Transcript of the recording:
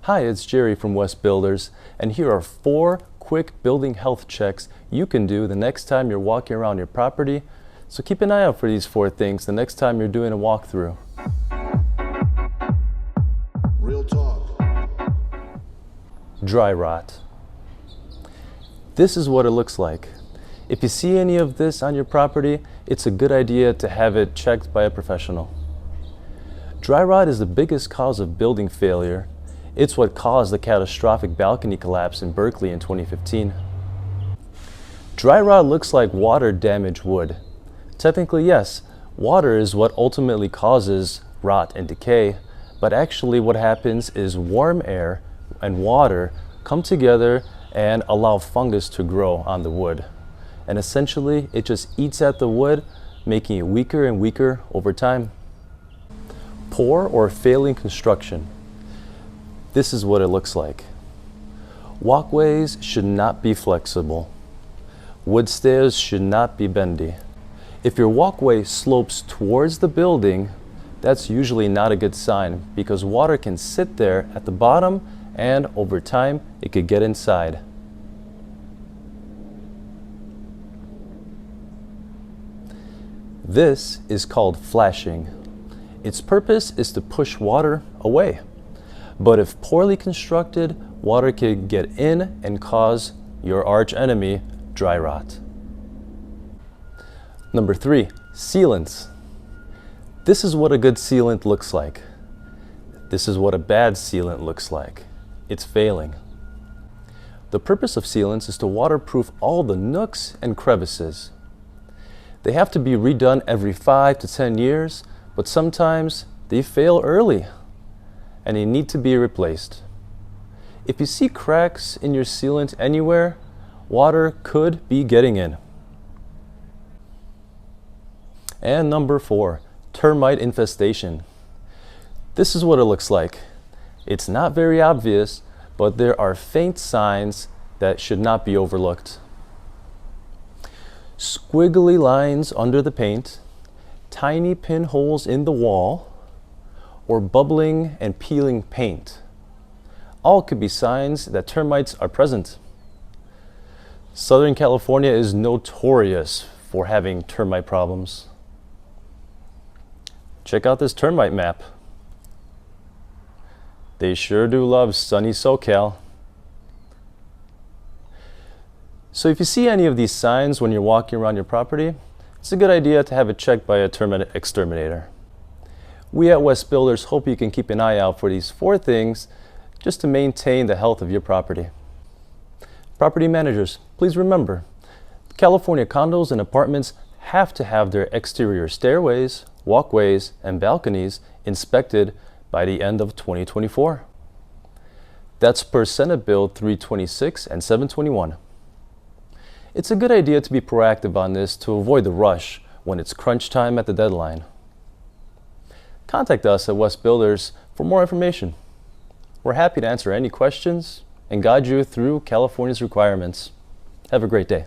Hi, it's Jerry from WES Builders, and here are 4 quick building health checks you can do the next time you're walking around your property. So keep an eye out for these 4 things the next time you're doing a walkthrough. Real talk. Dry rot. This is what it looks like. If you see any of this on your property, it's a good idea to have it checked by a professional. Dry rot is the biggest cause of building failure. It's what caused the catastrophic balcony collapse in Berkeley in 2015. Dry rot looks like water-damaged wood. Technically, yes, water is what ultimately causes rot and decay, but actually what happens is warm air and water come together and allow fungus to grow on the wood. And essentially, it just eats at the wood, making it weaker and weaker over time. Poor or failing construction. This is what it looks like. Walkways should not be flexible. Wood stairs should not be bendy. If your walkway slopes towards the building, that's usually not a good sign because water can sit there at the bottom and over time it could get inside. This is called flashing. Its purpose is to push water away. But if poorly constructed, water can get in and cause your arch enemy, dry rot. Number 3, sealants. This is what a good sealant looks like. This is what a bad sealant looks like. It's failing. The purpose of sealants is to waterproof all the nooks and crevices. They have to be redone every 5 to 10 years, but sometimes they fail early and they need to be replaced. If you see cracks in your sealant anywhere, water could be getting in. And number 4, termite infestation. This is what it looks like. It's not very obvious, but there are faint signs that should not be overlooked. Squiggly lines under the paint, tiny pinholes in the wall, or bubbling and peeling paint. All could be signs that termites are present. Southern California is notorious for having termite problems. Check out this termite map. They sure do love sunny SoCal. So if you see any of these signs when you're walking around your property, it's a good idea to have it checked by a termite exterminator. We at WES Builders hope you can keep an eye out for these 4 things just to maintain the health of your property. Property managers, please remember, California condos and apartments have to have their exterior stairways, walkways, and balconies inspected by the end of 2024. That's per Senate Bill 326 and 721. It's a good idea to be proactive on this to avoid the rush when it's crunch time at the deadline. Contact us at WES Builders for more information. We're happy to answer any questions and guide you through California's requirements. Have a great day.